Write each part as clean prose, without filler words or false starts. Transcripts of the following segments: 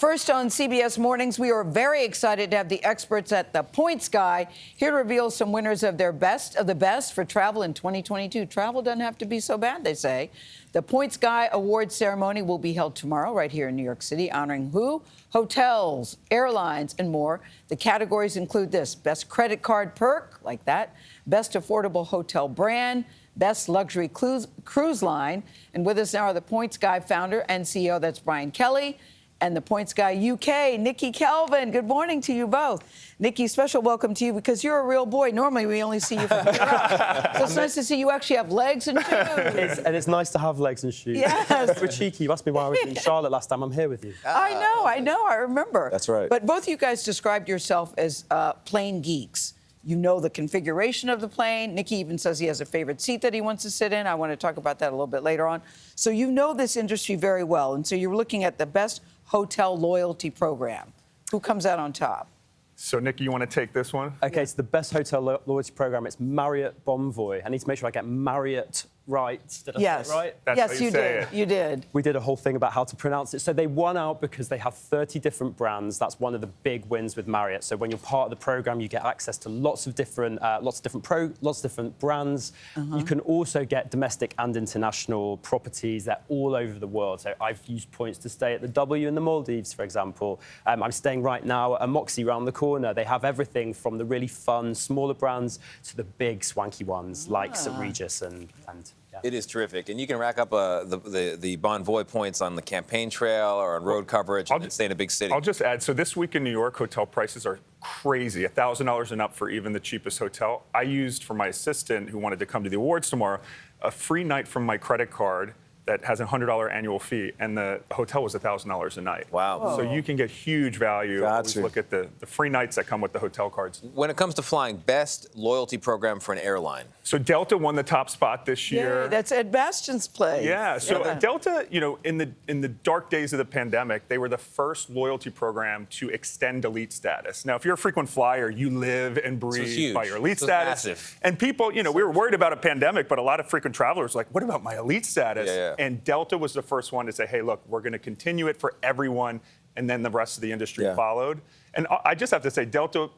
First on CBS Mornings, we are very excited to have the experts at the Points Guy here to reveal some winners of their best of the best for travel in 2022. Travel doesn't have to be so bad, they say. The Points Guy Awards ceremony will be held tomorrow right here in New York City, honoring who? Hotels, airlines, and more. The categories include this: best credit card perk, like that, best affordable hotel brand, best luxury cruise line. And with us now are the Points Guy founder and CEO, that's Brian Kelly, and the Points Guy UK, Nicky Kelvin. Good morning to you both. Nicky, special welcome to you because you're a real boy. Normally, we only see you from here up. So it's nice to see you actually have legs and shoes. And it's nice to have legs and shoes. Yes. We're cheeky. You asked me why I was in Charlotte last time. I'm here with you. I know, I remember. That's right. But both of you guys described yourself as plane geeks. You know the configuration of the plane. Nicky even says he has a favorite seat that he wants to sit in. I want to talk about that a little bit later on. So you know this industry very well. And so you're looking at the best hotel loyalty program. Who comes out on top? So, Nicky, you want to take this one? Okay, so the best hotel loyalty program, it's Marriott Bonvoy. I need to make sure I get Marriott right. Did I say it right? That's Yes, how you you say did. it. You did. We did a whole thing about how to pronounce it. So they won out because they have 30 different brands. That's one of the big wins with Marriott. So when you're part of the program, you get access to lots of different brands. You can also get domestic and international properties. They're all over the world. So I've used points to stay at the W in the Maldives, for example. I'm staying right now at a Moxie round the corner. They have everything from the really fun, smaller brands to the big, swanky ones like St. Regis and yeah. It is terrific, and you can rack up the Bonvoy points on the campaign trail or on road coverage and stay in a big city. I'll just add, so this week in New York, hotel prices are crazy, $1,000 and up for even the cheapest hotel. I used, for my assistant who wanted to come to the awards tomorrow, a free night from my credit card that has a $100 annual fee, and the hotel was $1,000 a night. Wow. So you can get huge value. Always look at the free nights that come with the hotel cards. When it comes to flying, best loyalty program for an airline? So Delta won the top spot this year. Yeah, that's Ed Bastian's place. Yeah, so Delta, you know, in the dark days of the pandemic, they were the first loyalty program to extend elite status. Now, if you're a frequent flyer, you live and breathe by your elite status. Massive. And people, you know, we were worried about a pandemic, but a lot of frequent travelers were like, what about my elite status? Yeah. And Delta was the first one to say, hey, look, we're going to continue it for everyone. And then the rest of the industry followed. And I just have to say, Delta,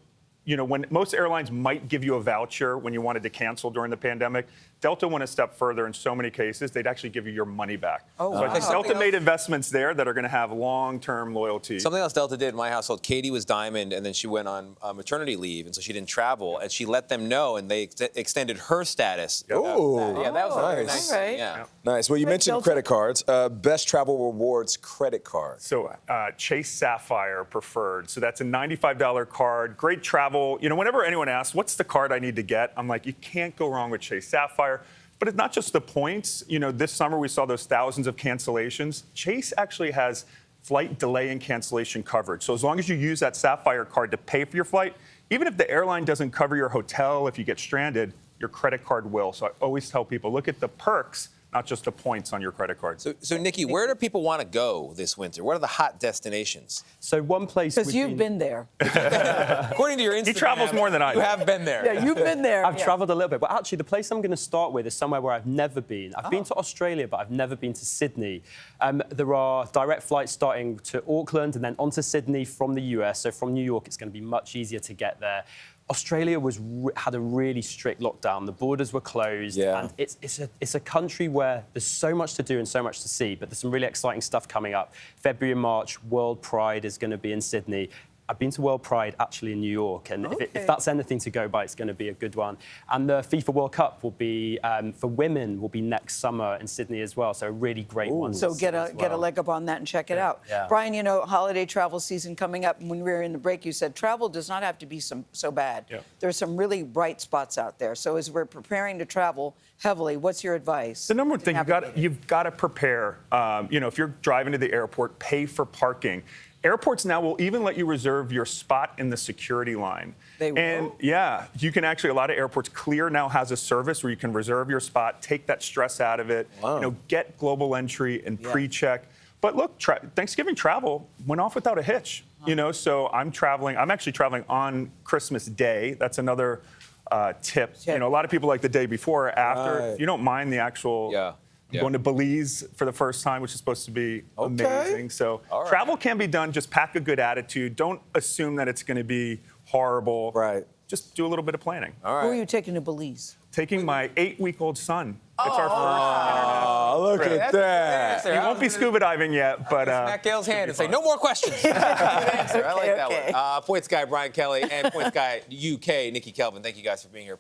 you know, when most airlines might give you a voucher when you wanted to cancel during the pandemic, Delta went a step further in so many cases, they'd actually give you your money back. So I think Delta made investments there that are going to have long-term loyalty. Something else Delta did in my household, Katie was Diamond, and then she went on maternity leave, and so she didn't travel, and she let them know, and they extended her status. Oh, yeah, that was very nice. Right. Yeah. nice. Well, you mentioned Delta. credit cards. Best Travel Rewards credit card. So Chase Sapphire Preferred. So that's a $95 card. Great travel. You know, whenever anyone asks, what's the card I need to get? I'm like, you can't go wrong with Chase Sapphire. But it's not just the points. You know, this summer we saw those thousands of cancellations. Chase actually has flight delay and cancellation coverage. So as long as you use that Sapphire card to pay for your flight, even if the airline doesn't cover your hotel if you get stranded, your credit card will. So I always tell people, look at the perks, not just the points on your credit card. So Nicky, where do people want to go this winter? What are the hot destinations? So one place Because you've been there. According to your Instagram, He travels more than I do. You have been there. Yeah, you've been there. I've traveled a little bit, but actually the place I'm going to start with is somewhere where I've never been. I've been to Australia, but I've never been to Sydney. There are direct flights starting to Auckland and then on to Sydney from the US. So from New York, it's going to be much easier to get there. Australia had a really strict lockdown. The borders were closed, and it's a country where there's so much to do and so much to see, but there's some really exciting stuff coming up. February and March, World Pride is going to be in Sydney. I've been to World Pride actually in New York, and if that's anything to go by, it's going to be a good one. And the FIFA World Cup will be, for women, will be next summer in Sydney as well, so a really great one. So get a leg up on that and check it out. Yeah. Brian, you know, holiday travel season coming up. When we were in the break, you said travel does not have to be so bad. Yeah. There's some really bright spots out there. So as we're preparing to travel heavily, what's your advice? The number one thing, you've got to prepare. You know, if you're driving to the airport, pay for parking. Airports now will even let you reserve your spot in the security line. They will? And yeah, you can actually, a lot of airports, Clear now has a service where you can reserve your spot, take that stress out of it, you know, get global entry and pre-check. But look, Thanksgiving travel went off without a hitch, you know, so I'm actually traveling on Christmas Day. That's another tip. You know, a lot of people like the day before or after. If you don't mind the actual Going to Belize for the first time, which is supposed to be amazing. So All right. travel can be done. Just pack a good attitude. Don't assume that it's going to be horrible. Right. Just do a little bit of planning. All Who are right. you taking to Belize? Taking my 8-week-old son. It's our first Oh, look at that. He won't be scuba diving yet, but Smack Gayle's hand and say, no more questions. Good answer. I like that one. Points guy Brian Kelly and points guy UK Nicky Kelvin. Thank you guys for being here.